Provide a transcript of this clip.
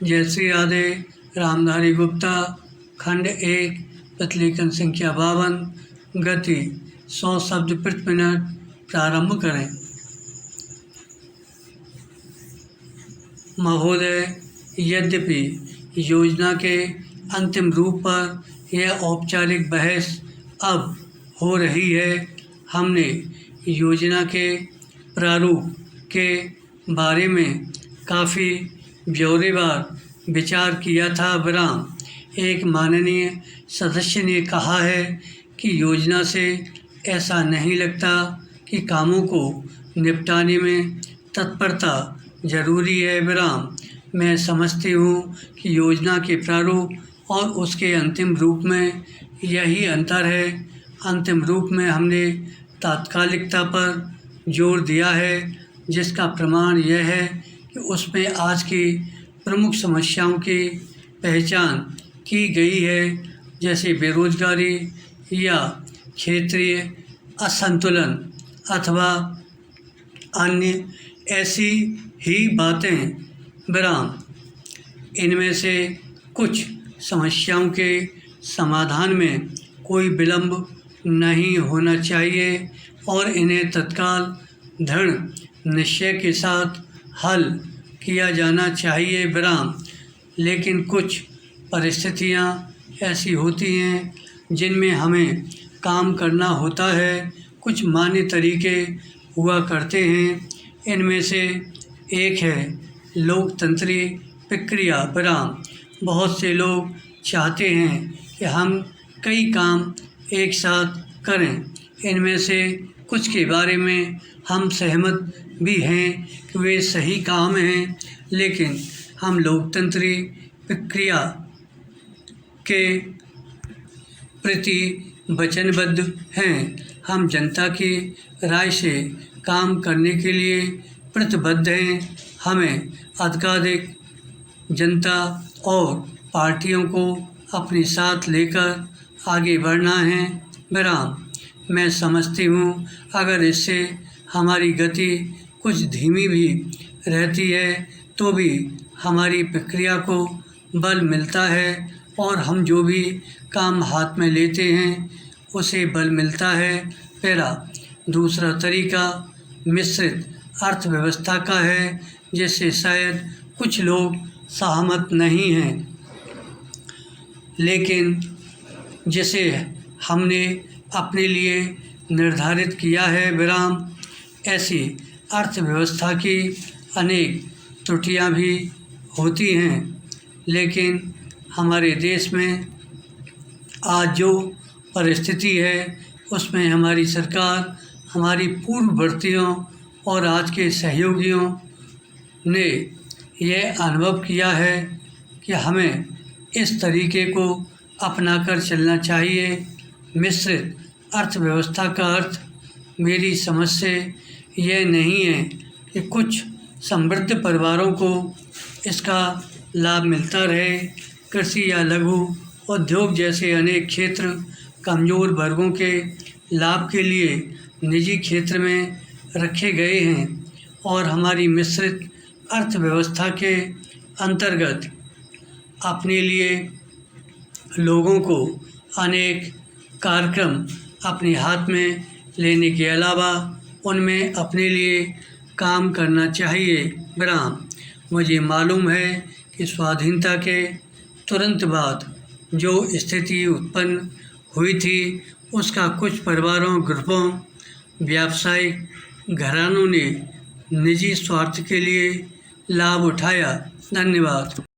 जयश्री राधे, रामधारी गुप्ता, खंड 1, प्रतिलेखन संख्या 52, गति 100 शब्द प्रति मिनट। प्रारंभ करें। महोदय, यद्यपि योजना के अंतिम रूप पर यह औपचारिक बहस अब हो रही है, हमने योजना के प्रारूप के बारे में काफ़ी ब्यौरेवार विचार किया था। विराम। एक माननीय सदस्य ने कहा है कि योजना से ऐसा नहीं लगता कि कामों को निपटाने में तत्परता जरूरी है। विराम। मैं समझती हूँ कि योजना के प्रारूप और उसके अंतिम रूप में यही अंतर है। अंतिम रूप में हमने तात्कालिकता पर जोर दिया है, जिसका प्रमाण यह है कि उसमें आज की प्रमुख समस्याओं की पहचान की गई है, जैसे बेरोजगारी या क्षेत्रीय असंतुलन अथवा अन्य ऐसी ही बातें। विराम। इनमें से कुछ समस्याओं के समाधान में कोई विलंब नहीं होना चाहिए और इन्हें तत्काल दृढ़ निश्चय के साथ हल किया जाना चाहिए। विराम। लेकिन कुछ परिस्थितियां ऐसी होती हैं जिनमें हमें काम करना होता है। कुछ मान्य तरीके हुआ करते हैं। इनमें से एक है लोकतंत्री प्रक्रिया। विराम। बहुत से लोग चाहते हैं कि हम कई काम एक साथ करें। इनमें से कुछ के बारे में हम सहमत भी हैं कि वे सही काम हैं, लेकिन हम लोकतंत्री प्रक्रिया के प्रति वचनबद्ध हैं। हम जनता की राय से काम करने के लिए प्रतिबद्ध हैं। हमें अधिकाधिक जनता और पार्टियों को अपने साथ लेकर आगे बढ़ना है। विराम। मैं समझती हूँ अगर इससे हमारी गति कुछ धीमी भी रहती है तो भी हमारी प्रक्रिया को बल मिलता है और हम जो भी काम हाथ में लेते हैं उसे बल मिलता है। मेरा दूसरा तरीका मिश्रित अर्थव्यवस्था का है, जिससे शायद कुछ लोग सहमत नहीं हैं, लेकिन जिसे हमने अपने लिए निर्धारित किया है। विराम। ऐसी अर्थव्यवस्था की अनेक त्रुटियां भी होती हैं, लेकिन हमारे देश में आज जो परिस्थिति है उसमें हमारी सरकार, हमारी पूर्ववर्तियों और आज के सहयोगियों ने यह अनुभव किया है कि हमें इस तरीके को अपनाकर चलना चाहिए। मिश्रित अर्थव्यवस्था का अर्थ मेरी समझ से यह नहीं है कि कुछ समृद्ध परिवारों को इसका लाभ मिलता रहे। कृषि या लघु उद्योग जैसे अनेक क्षेत्र कमज़ोर वर्गों के लाभ के लिए निजी क्षेत्र में रखे गए हैं और हमारी मिश्रित अर्थव्यवस्था के अंतर्गत अपने लिए लोगों को अनेक कार्यक्रम अपने हाथ में लेने के अलावा उनमें अपने लिए काम करना चाहिए। विराम। मुझे मालूम है कि स्वाधीनता के तुरंत बाद जो स्थिति उत्पन्न हुई थी उसका कुछ परिवारों, ग्रुपों, व्यावसायिक घरानों ने निजी स्वार्थ के लिए लाभ उठाया। धन्यवाद।